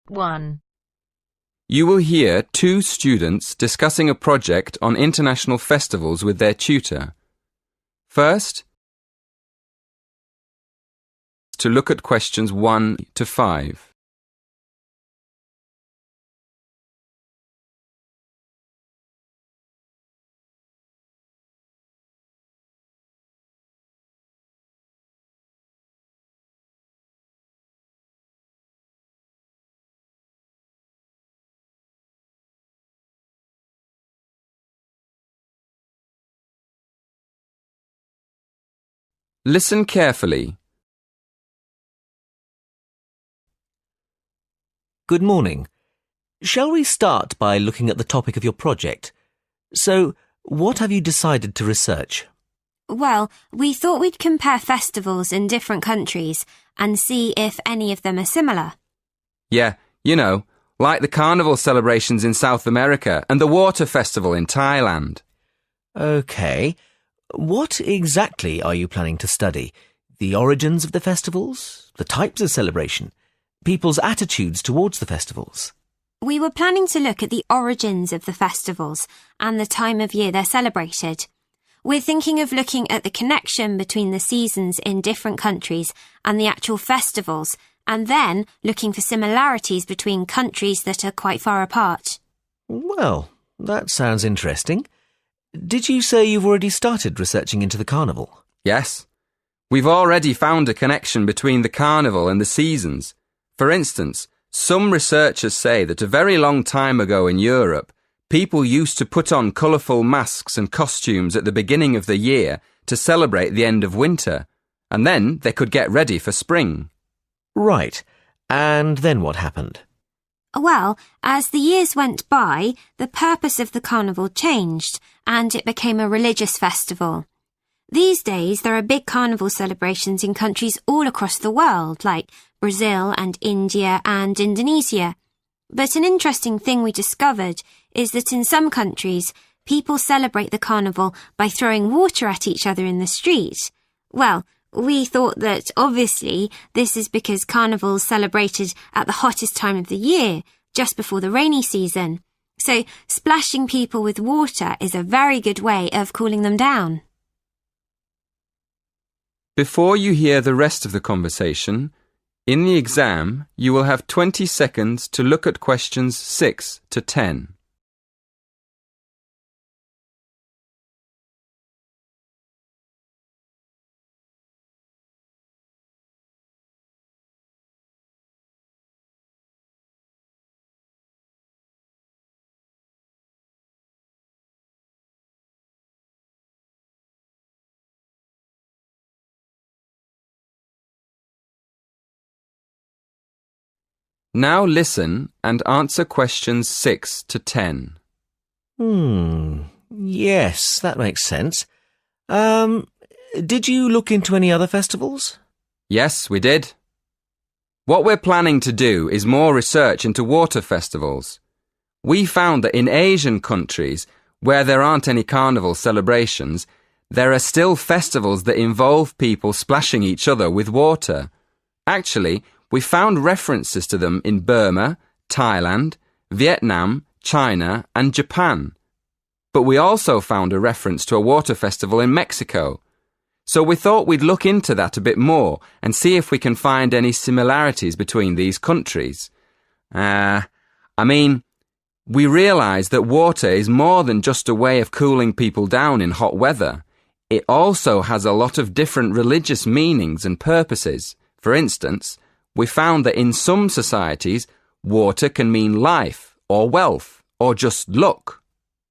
1. You will hear two students discussing a project on international festivals with their tutor. First, to look at questions 1 to 5. Listen carefully. Good morning. Shall we start by looking at the topic of your project? So, what have you decided to research? Well, we thought we'd compare festivals in different countries and see if any of them are similar. Yeah, you know, like the carnival celebrations in South America and the water festival in Thailand. OK. What exactly are you planning to study? The origins of the festivals? The types of celebration? People's attitudes towards the festivals? We were planning to look at the origins of the festivals and the time of year they're celebrated. We're thinking of looking at the connection between the seasons in different countries and the actual festivals, and then looking for similarities between countries that are quite far apart. Well, that sounds interesting. Did you say you've already started researching into the carnival? Yes. We've already found a connection between the carnival and the seasons. For instance, some researchers say that a very long time ago in Europe, people used to put on colourful masks and costumes at the beginning of the year to celebrate the end of winter, and then they could get ready for spring. Right. And then what happened? Well, as the years went by, the purpose of the carnival changed and it became a religious festival. These days, there are big carnival celebrations in countries all across the world, like Brazil and India and Indonesia. But an interesting thing we discovered is that in some countries, people celebrate the carnival by throwing water at each other in the street. Well, we thought that obviously this is because carnival's celebrated at the hottest time of the year, just before the rainy season. So splashing people with water is a very good way of cooling them down. Before you hear the rest of the conversation, in the exam you will have 20 seconds to look at questions 6 to 10. Now listen and answer questions 6 to 10. Yes, that makes sense. Did you look into any other festivals? Yes, we did. What we're planning to do is more research into water festivals. We found that in Asian countries, where there aren't any carnival celebrations, there are still festivals that involve people splashing each other with water. Actually, we found references to them in Burma, Thailand, Vietnam, China and Japan. But we also found a reference to a water festival in Mexico. So we thought we'd look into that a bit more and see if we can find any similarities between these countries. We realised that water is more than just a way of cooling people down in hot weather. It also has a lot of different religious meanings and purposes. For instance, we found that in some societies, water can mean life or wealth or just luck.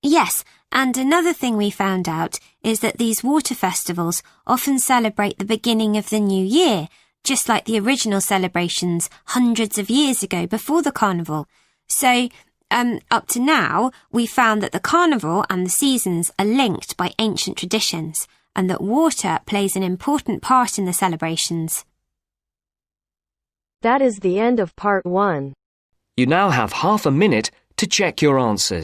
Yes, and another thing we found out is that these water festivals often celebrate the beginning of the new year, just like the original celebrations hundreds of years ago before the carnival. So, up to now, we found that the carnival and the seasons are linked by ancient traditions and that water plays an important part in the celebrations. That is the end of part 1. You now have half a minute to check your answers.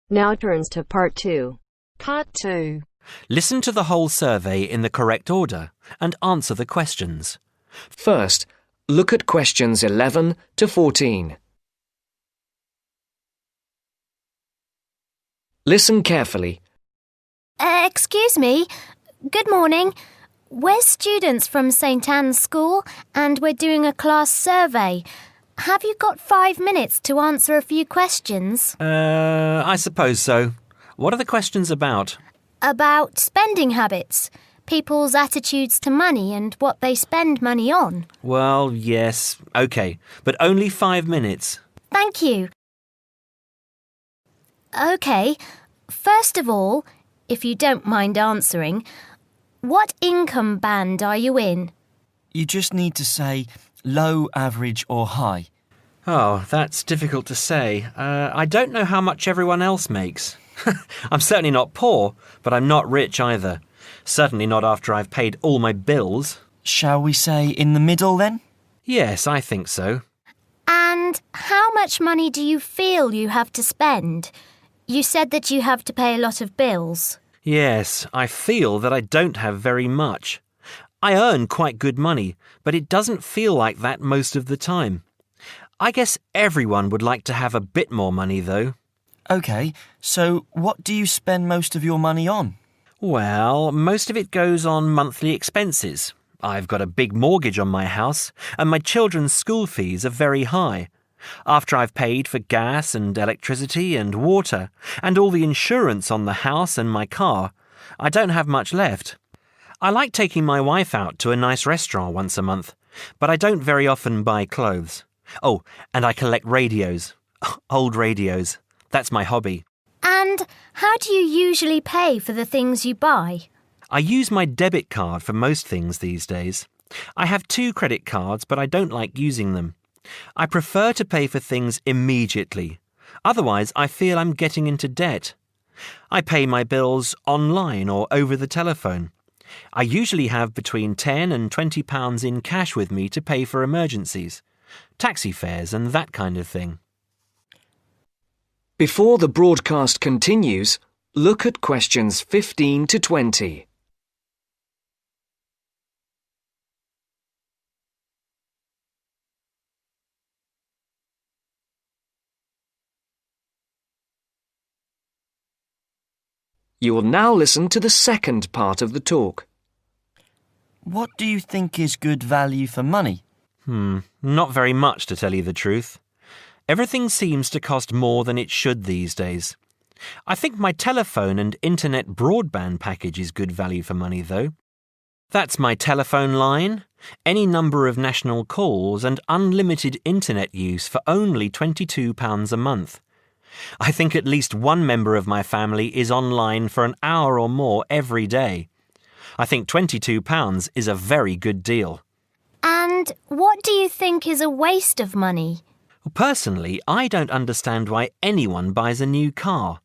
Now turns to part 2. Part 2. Listen to the whole survey in the correct order and answer the questions. First, look at questions 11 to 14. Listen carefully. Excuse me. Good morning. We're students from St. Anne's School and we're doing a class survey. Have you got 5 minutes to answer a few questions? I suppose so. What are the questions about? About spending habits, people's attitudes to money and what they spend money on. Well, yes, OK, but only 5 minutes. Thank you. OK, first of all, if you don't mind answering, what income band are you in? You just need to say low, average or high. Oh, that's difficult to say. I don't know how much everyone else makes. I'm certainly not poor, but I'm not rich either. Certainly not after I've paid all my bills. Shall we say in the middle then? Yes, I think so. And how much money do you feel you have to spend? You said that you have to pay a lot of bills. Yes, I feel that I don't have very much. I earn quite good money, but it doesn't feel like that most of the time. I guess everyone would like to have a bit more money, though. OK, so what do you spend most of your money on? Well, most of it goes on monthly expenses. I've got a big mortgage on my house, and my children's school fees are very high. After I've paid for gas and electricity and water, and all the insurance on the house and my car, I don't have much left. I like taking my wife out to a nice restaurant once a month, but I don't very often buy clothes. Oh, and I collect radios. Old radios. That's my hobby. And how do you usually pay for the things you buy? I use my debit card for most things these days. I have 2 credit cards, but I don't like using them. I prefer to pay for things immediately. Otherwise, I feel I'm getting into debt. I pay my bills online or over the telephone. I usually have between £10 and £20 in cash with me to pay for emergencies, taxi fares and that kind of thing. Before the broadcast continues, look at questions 15 to 20. You will now listen to the second part of the talk. What do you think is good value for money? Not very much, to tell you the truth. Everything seems to cost more than it should these days. I think my telephone and internet broadband package is good value for money, though. That's my telephone line, any number of national calls and unlimited internet use for only £22 a month. I think at least one member of my family is online for an hour or more every day. I think £22 is a very good deal. And what do you think is a waste of money? Personally, I don't understand why anyone buys a new car.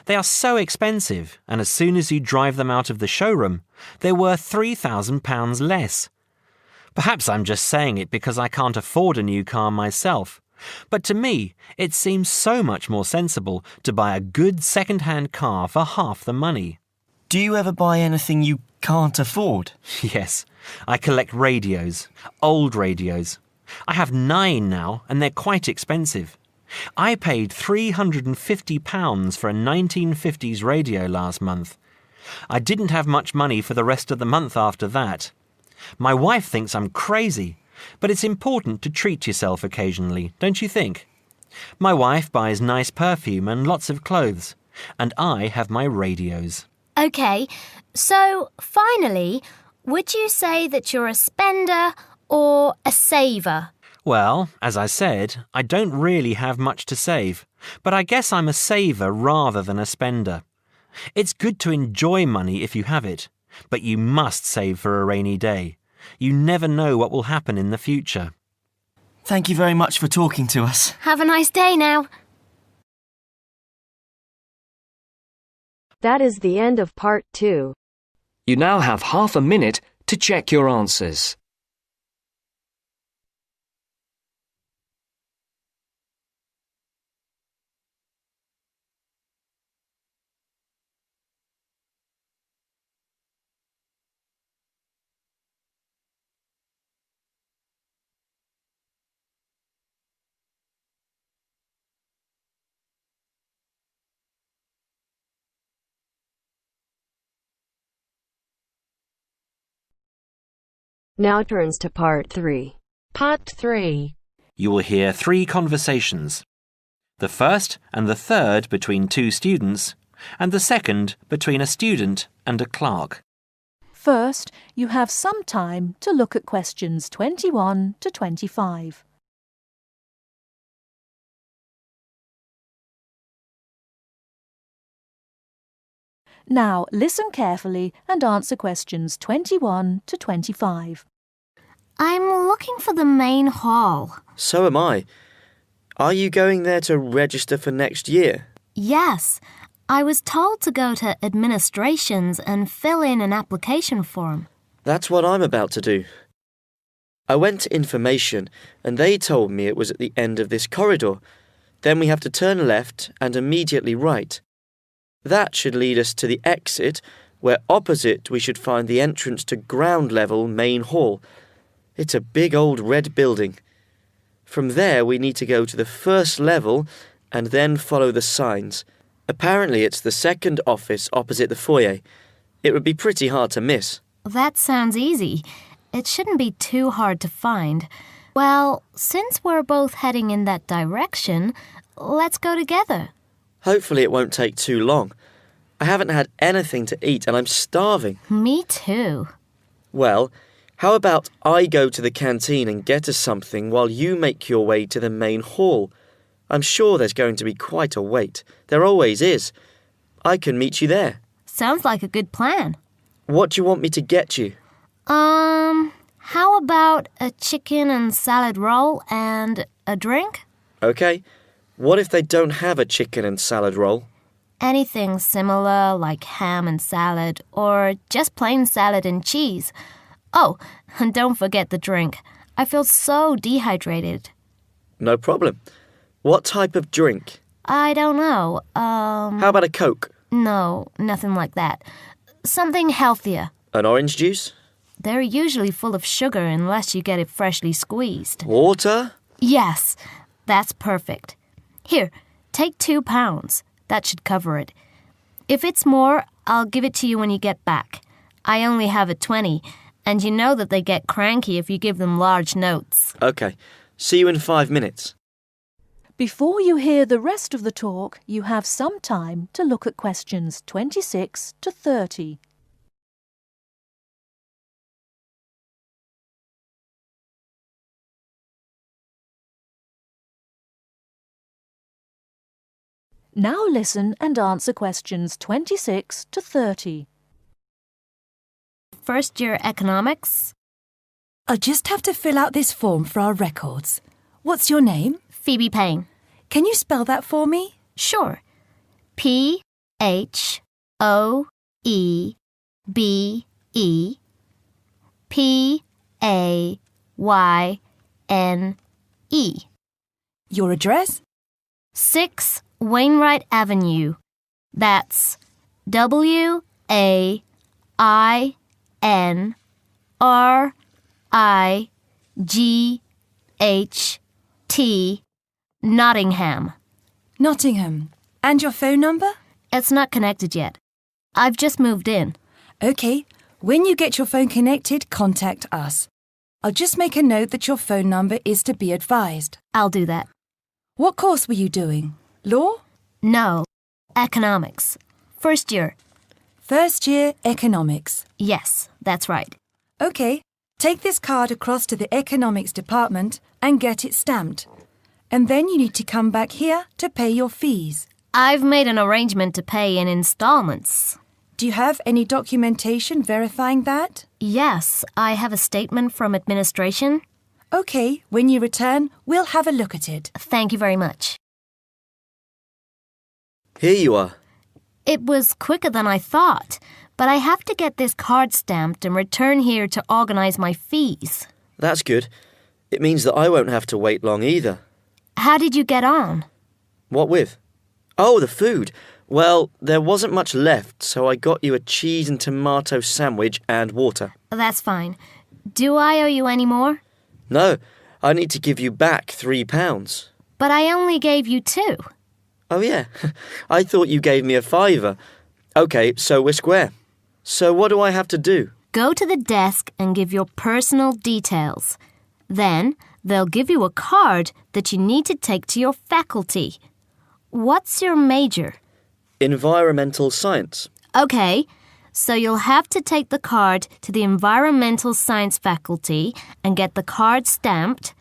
They are so expensive, and as soon as you drive them out of the showroom, they're worth £3,000 less. Perhaps I'm just saying it because I can't afford a new car myself. But to me, it seems so much more sensible to buy a good second-hand car for half the money. Do you ever buy anything you can't afford? Yes, I collect radios, old radios. I have 9 now, and they're quite expensive. I paid £350 for a 1950s radio last month. I didn't have much money for the rest of the month after that. My wife thinks I'm crazy, but it's important to treat yourself occasionally, don't you think? My wife buys nice perfume and lots of clothes, and I have my radios. OK, so finally, would you say that you're a spender or a saver? Well, as I said, I don't really have much to save, but I guess I'm a saver rather than a spender. It's good to enjoy money if you have it, but you must save for a rainy day. You never know what will happen in the future. Thank you very much for talking to us. Have a nice day now. That is the end of part 2. You now have half a minute to check your answers. Now turns to part 3. Part 3. You will hear 3 conversations. The first and the third between 2 students, and the second between a student and a clerk. First, you have some time to look at questions 21 to 25. Now, listen carefully and answer questions 21 to 25. I'm looking for the main hall. So am I. Are you going there to register for next year? Yes, I was told to go to administrations and fill in an application form. That's what I'm about to do. I went to information and they told me it was at the end of this corridor. Then we have to turn left and immediately right. That should lead us to the exit, where opposite we should find the entrance to ground level main hall. It's a big old red building. From there we need to go to the first level and then follow the signs. Apparently it's the second office opposite the foyer. It would be pretty hard to miss. That sounds easy. It shouldn't be too hard to find. Well, since we're both heading in that direction, let's go together. Hopefully it won't take too long. I haven't had anything to eat and I'm starving. Me too. Well, how about I go to the canteen and get us something while you make your way to the main hall? I'm sure there's going to be quite a wait. There always is. I can meet you there. Sounds like a good plan. What do you want me to get you? How about a chicken and salad roll and a drink? Okay. What if they don't have a chicken and salad roll? Anything similar, like ham and salad, or just plain salad and cheese. Oh, and don't forget the drink. I feel so dehydrated. No problem. What type of drink? I don't know. How about a Coke? No, nothing like that. Something healthier. An orange juice? They're usually full of sugar unless you get it freshly squeezed. Water? Yes, that's perfect. Here, take £2. That should cover it. If it's more, I'll give it to you when you get back. I only have a 20, and you know that they get cranky if you give them large notes. Okay. See you in 5 minutes. Before you hear the rest of the talk, you have some time to look at questions 26 to 30. Now listen and answer questions 26 to 30. First year economics. I'll just have to fill out this form for our records. What's your name? Phoebe Payne. Can you spell that for me? Sure. P-H-O-E-B-E-P-A-Y-N-E. Your address? 6 Wainwright Avenue. That's W-A-I-N-R-I-G-H-T, Nottingham. Nottingham. And your phone number? It's not connected yet. I've just moved in. OK. When you get your phone connected, contact us. I'll just make a note that your phone number is to be advised. I'll do that. What course were you doing? Law? No. Economics. First year. First year economics. Yes, that's right. OK. Take this card across to the economics department and get it stamped. And then you need to come back here to pay your fees. I've made an arrangement to pay in installments. Do you have any documentation verifying that? Yes, I have a statement from administration. OK, when you return, we'll have a look at it. Thank you very much. Here you are. It was quicker than I thought, but I have to get this card stamped and return here to organize my fees. That's good. It means that I won't have to wait long either. How did you get on? What with? Oh, the food. Well, there wasn't much left, so I got you a cheese and tomato sandwich and water. That's fine. Do I owe you any more? No, I need to give you back £3. But I only gave you 2. Oh, yeah. I thought you gave me a £5. OK, so we're square. So what do I have to do? Go to the desk and give your personal details. Then they'll give you a card that you need to take to your faculty. What's your major? Environmental science. Okay, so you'll have to take the card to the environmental science faculty and get the card stamped,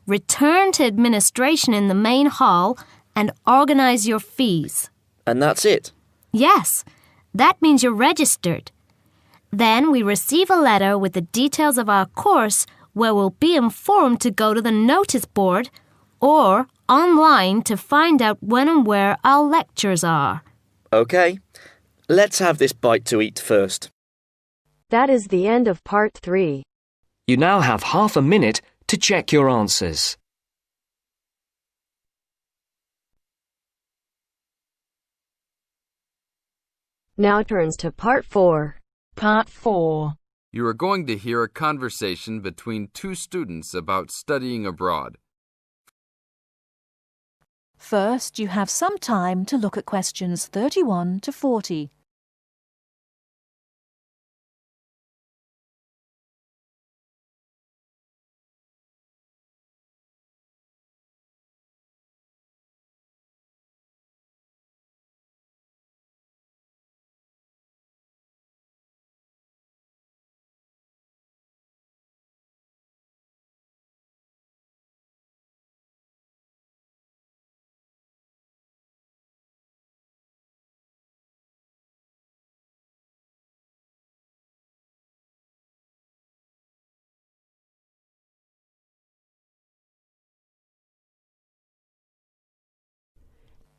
return to administration in the main hall, and organize your fees. And that's it? Yes, that means you're registered. Then we receive a letter with the details of our course where we'll be informed to go to the notice board or online to find out when and where our lectures are. OK. Let's have this bite to eat first. That is the end of part 3. You now have half a minute to check your answers. Now turns to part 4. Part 4. You are going to hear a conversation between two students about studying abroad. First, you have some time to look at questions 31 to 40.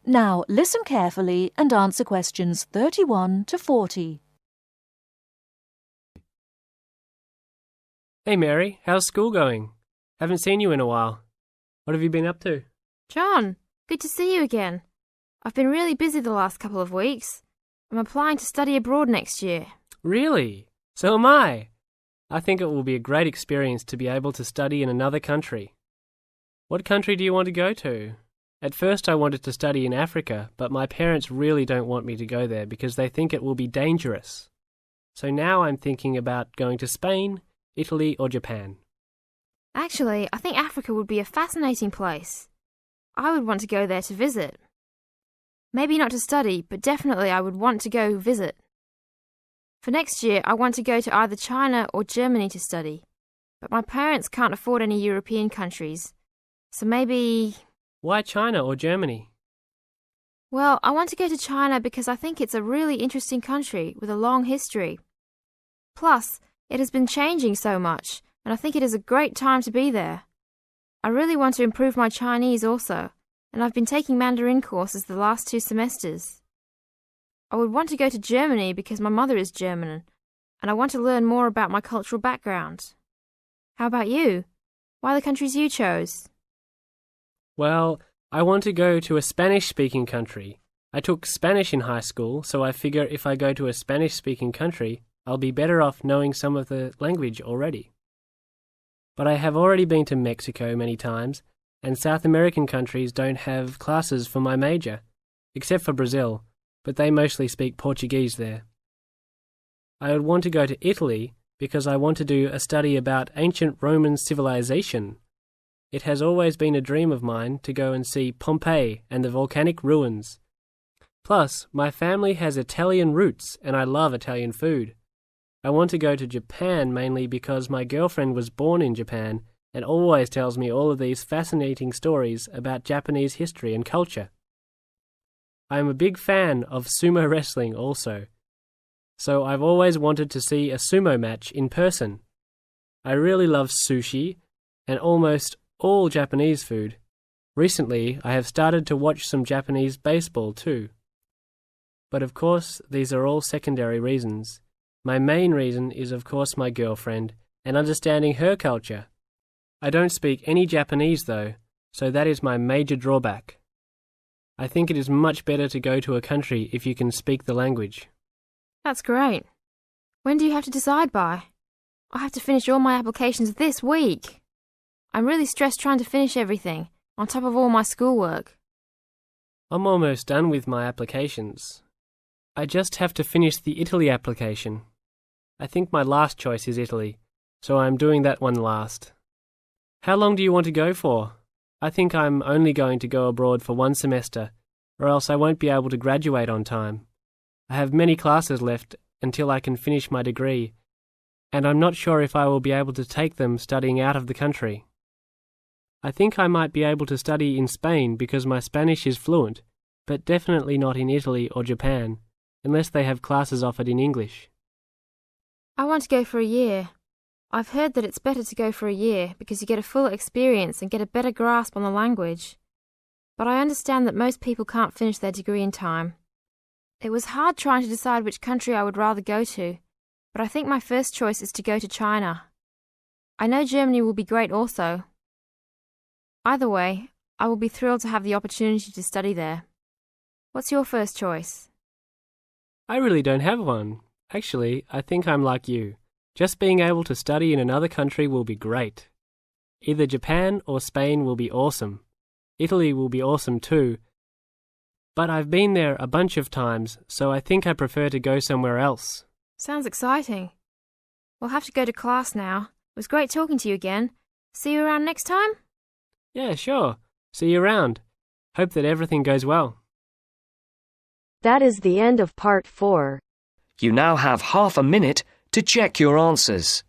Now, listen carefully and answer questions 31 to 40. Hey Mary, how's school going? Haven't seen you in a while. What have you been up to? John, good to see you again. I've been really busy the last couple of weeks. I'm applying to study abroad next year. Really? So am I. I think it will be a great experience to be able to study in another country. What country do you want to go to? At first I wanted to study in Africa, but my parents really don't want me to go there because they think it will be dangerous. So now I'm thinking about going to Spain, Italy or Japan. Actually, I think Africa would be a fascinating place. I would want to go there to visit. Maybe not to study, but definitely I would want to go visit. For next year, I want to go to either China or Germany to study. But my parents can't afford any European countries. So maybe... Why China or Germany? Well, I want to go to China because I think it's a really interesting country with a long history. Plus, it has been changing so much, and I think it is a great time to be there. I really want to improve my Chinese also, and I've been taking Mandarin courses the last 2 semesters. I would want to go to Germany because my mother is German, and I want to learn more about my cultural background. How about you? Why the countries you chose? Well, I want to go to a Spanish-speaking country. I took Spanish in high school, so I figure if I go to a Spanish-speaking country, I'll be better off knowing some of the language already. But I have already been to Mexico many times, and South American countries don't have classes for my major, except for Brazil, but they mostly speak Portuguese there. I would want to go to Italy because I want to do a study about ancient Roman civilization. It has always been a dream of mine to go and see Pompeii and the volcanic ruins. Plus, my family has Italian roots and I love Italian food. I want to go to Japan mainly because my girlfriend was born in Japan and always tells me all of these fascinating stories about Japanese history and culture. I am a big fan of sumo wrestling also, so I've always wanted to see a sumo match in person. I really love sushi and almost all Japanese food. Recently, I have started to watch some Japanese baseball too. But of course, these are all secondary reasons. My main reason is of course my girlfriend and understanding her culture. I don't speak any Japanese though, so that is my major drawback. I think it is much better to go to a country if you can speak the language. That's great. When do you have to decide by? I have to finish all my applications this week. I'm really stressed trying to finish everything, on top of all my schoolwork. I'm almost done with my applications. I just have to finish the Italy application. I think my last choice is Italy, so I'm doing that one last. How long do you want to go for? I think I'm only going to go abroad for 1 semester, or else I won't be able to graduate on time. I have many classes left until I can finish my degree, and I'm not sure if I will be able to take them studying out of the country. I think I might be able to study in Spain because my Spanish is fluent, but definitely not in Italy or Japan, unless they have classes offered in English. I want to go for a year. I've heard that it's better to go for a year because you get a full experience and get a better grasp on the language. But I understand that most people can't finish their degree in time. It was hard trying to decide which country I would rather go to, but I think my first choice is to go to China. I know Germany will be great also. Either way, I will be thrilled to have the opportunity to study there. What's your first choice? I really don't have one. Actually, I think I'm like you. Just being able to study in another country will be great. Either Japan or Spain will be awesome. Italy will be awesome too. But I've been there a bunch of times, so I think I prefer to go somewhere else. Sounds exciting. We'll have to go to class now. It was great talking to you again. See you around next time? Yeah, sure. See you around. Hope that everything goes well. That is the end of part 4. You now have half a minute to check your answers.